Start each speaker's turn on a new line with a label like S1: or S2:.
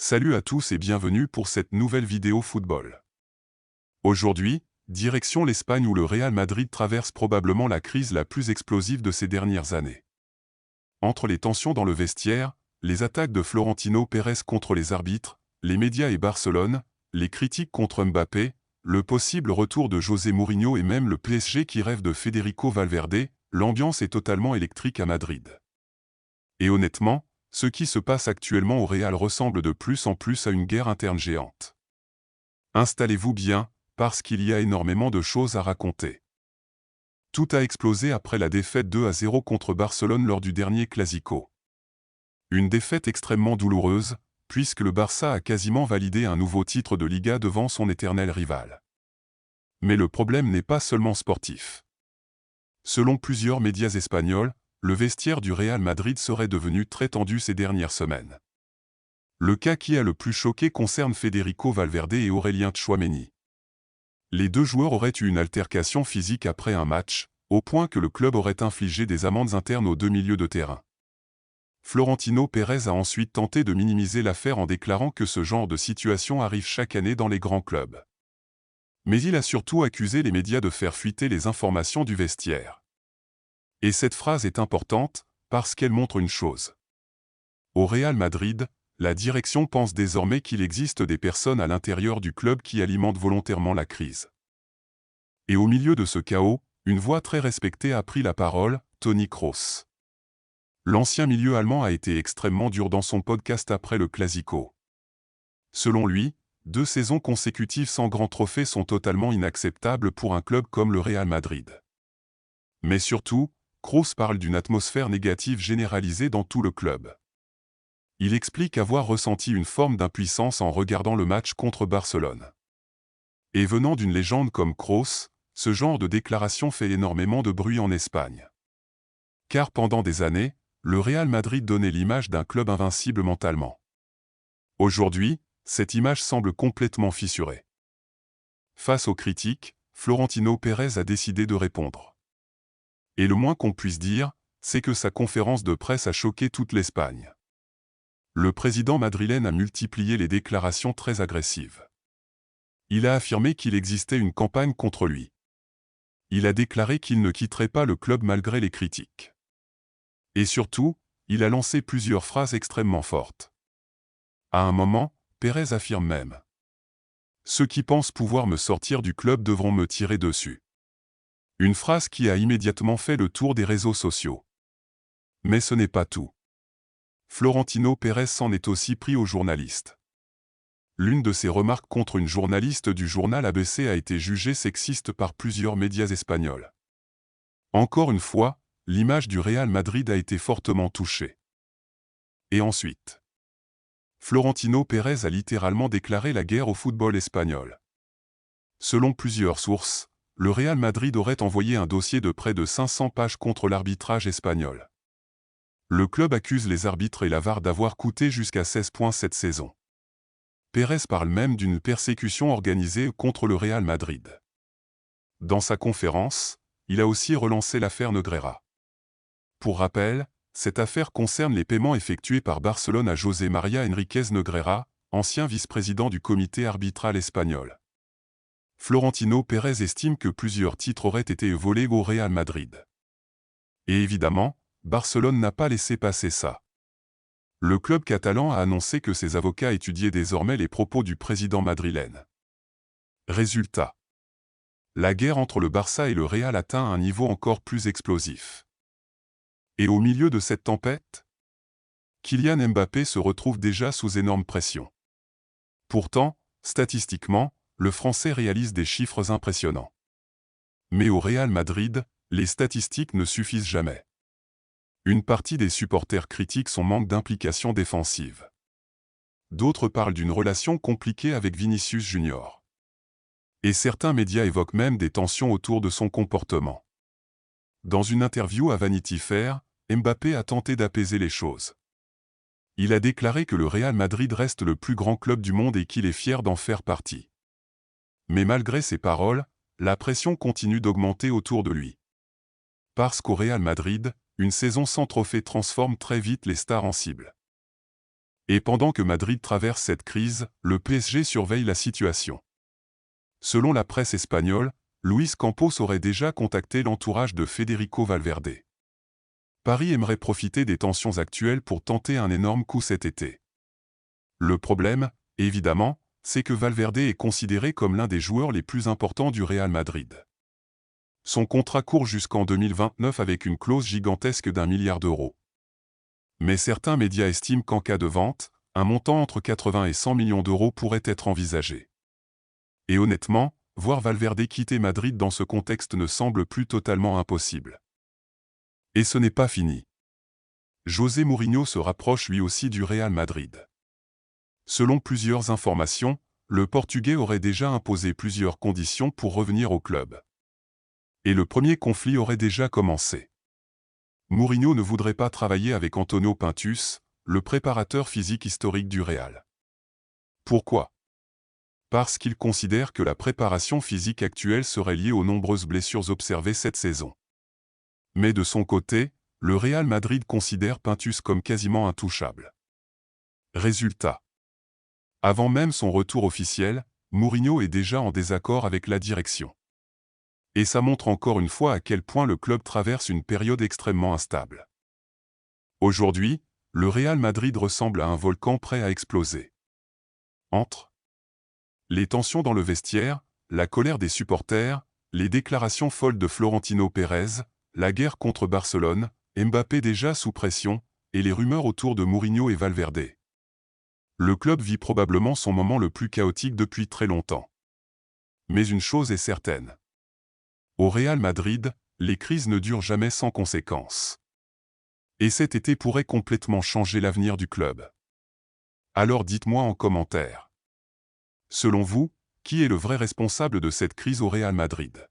S1: Salut à tous et bienvenue pour cette nouvelle vidéo football. Aujourd'hui, direction l'Espagne où le Real Madrid traverse probablement la crise la plus explosive de ces dernières années. Entre les tensions dans le vestiaire, les attaques de Florentino Pérez contre les arbitres, les médias et Barcelone, les critiques contre Mbappé, le possible retour de José Mourinho et même le PSG qui rêve de Federico Valverde, l'ambiance est totalement électrique à Madrid. Et honnêtement, ce qui se passe actuellement au Real ressemble de plus en plus à une guerre interne géante. Installez-vous bien, parce qu'il y a énormément de choses à raconter. Tout a explosé après la défaite 2-0 contre Barcelone lors du dernier Clasico. Une défaite extrêmement douloureuse, puisque le Barça a quasiment validé un nouveau titre de Liga devant son éternel rival. Mais le problème n'est pas seulement sportif. Selon plusieurs médias espagnols, le vestiaire du Real Madrid serait devenu très tendu ces dernières semaines. Le cas qui a le plus choqué concerne Federico Valverde et Aurélien Tchouaméni. Les deux joueurs auraient eu une altercation physique après un match, au point que le club aurait infligé des amendes internes aux deux milieux de terrain. Florentino Pérez a ensuite tenté de minimiser l'affaire en déclarant que ce genre de situation arrive chaque année dans les grands clubs. Mais il a surtout accusé les médias de faire fuiter les informations du vestiaire. Et cette phrase est importante, parce qu'elle montre une chose. Au Real Madrid, la direction pense désormais qu'il existe des personnes à l'intérieur du club qui alimentent volontairement la crise. Et au milieu de ce chaos, une voix très respectée a pris la parole, Toni Kroos. L'ancien milieu allemand a été extrêmement dur dans son podcast après le Clasico. Selon lui, 2 saisons consécutives sans grand trophée sont totalement inacceptables pour un club comme le Real Madrid. Mais surtout, Kroos parle d'une atmosphère négative généralisée dans tout le club. Il explique avoir ressenti une forme d'impuissance en regardant le match contre Barcelone. Et venant d'une légende comme Kroos, ce genre de déclaration fait énormément de bruit en Espagne. Car pendant des années, le Real Madrid donnait l'image d'un club invincible mentalement. Aujourd'hui, cette image semble complètement fissurée. Face aux critiques, Florentino Pérez a décidé de répondre. Et le moins qu'on puisse dire, c'est que sa conférence de presse a choqué toute l'Espagne. Le président madrilène a multiplié les déclarations très agressives. Il a affirmé qu'il existait une campagne contre lui. Il a déclaré qu'il ne quitterait pas le club malgré les critiques. Et surtout, il a lancé plusieurs phrases extrêmement fortes. À un moment, Pérez affirme même « Ceux qui pensent pouvoir me sortir du club devront me tirer dessus ». Une phrase qui a immédiatement fait le tour des réseaux sociaux. Mais ce n'est pas tout. Florentino Pérez s'en est aussi pris aux journalistes. L'une de ses remarques contre une journaliste du journal ABC a été jugée sexiste par plusieurs médias espagnols. Encore une fois, l'image du Real Madrid a été fortement touchée. Et ensuite, Florentino Pérez a littéralement déclaré la guerre au football espagnol. Selon plusieurs sources, le Real Madrid aurait envoyé un dossier de près de 500 pages contre l'arbitrage espagnol. Le club accuse les arbitres et la VAR d'avoir coûté jusqu'à 16 points cette saison. Pérez parle même d'une persécution organisée contre le Real Madrid. Dans sa conférence, il a aussi relancé l'affaire Negreira. Pour rappel, cette affaire concerne les paiements effectués par Barcelone à José María Enríquez Negreira, ancien vice-président du comité arbitral espagnol. Florentino Pérez estime que plusieurs titres auraient été volés au Real Madrid. Et évidemment, Barcelone n'a pas laissé passer ça. Le club catalan a annoncé que ses avocats étudiaient désormais les propos du président madrilène. Résultat. La guerre entre le Barça et le Real atteint un niveau encore plus explosif. Et au milieu de cette tempête, Kylian Mbappé se retrouve déjà sous énorme pression. Pourtant, statistiquement, le Français réalise des chiffres impressionnants. Mais au Real Madrid, les statistiques ne suffisent jamais. Une partie des supporters critiquent son manque d'implication défensive. D'autres parlent d'une relation compliquée avec Vinicius Junior. Et certains médias évoquent même des tensions autour de son comportement. Dans une interview à Vanity Fair, Mbappé a tenté d'apaiser les choses. Il a déclaré que le Real Madrid reste le plus grand club du monde et qu'il est fier d'en faire partie. Mais malgré ces paroles, la pression continue d'augmenter autour de lui. Parce qu'au Real Madrid, une saison sans trophée transforme très vite les stars en cibles. Et pendant que Madrid traverse cette crise, le PSG surveille la situation. Selon la presse espagnole, Luis Campos aurait déjà contacté l'entourage de Federico Valverde. Paris aimerait profiter des tensions actuelles pour tenter un énorme coup cet été. Le problème, évidemment, c'est que Valverde est considéré comme l'un des joueurs les plus importants du Real Madrid. Son contrat court jusqu'en 2029 avec une clause gigantesque d'1 milliard d'euros. Mais certains médias estiment qu'en cas de vente, un montant entre 80 et 100 millions d'euros pourrait être envisagé. Et honnêtement, voir Valverde quitter Madrid dans ce contexte ne semble plus totalement impossible. Et ce n'est pas fini. José Mourinho se rapproche lui aussi du Real Madrid. Selon plusieurs informations, le Portugais aurait déjà imposé plusieurs conditions pour revenir au club. Et le premier conflit aurait déjà commencé. Mourinho ne voudrait pas travailler avec Antonio Pintus, le préparateur physique historique du Real. Pourquoi? Parce qu'il considère que la préparation physique actuelle serait liée aux nombreuses blessures observées cette saison. Mais de son côté, le Real Madrid considère Pintus comme quasiment intouchable. Résultat. Avant même son retour officiel, Mourinho est déjà en désaccord avec la direction. Et ça montre encore une fois à quel point le club traverse une période extrêmement instable. Aujourd'hui, le Real Madrid ressemble à un volcan prêt à exploser. Entre les tensions dans le vestiaire, la colère des supporters, les déclarations folles de Florentino Pérez, la guerre contre Barcelone, Mbappé déjà sous pression, et les rumeurs autour de Mourinho et Valverde. Le club vit probablement son moment le plus chaotique depuis très longtemps. Mais une chose est certaine. Au Real Madrid, les crises ne durent jamais sans conséquences. Et cet été pourrait complètement changer l'avenir du club. Alors dites-moi en commentaire. Selon vous, qui est le vrai responsable de cette crise au Real Madrid ?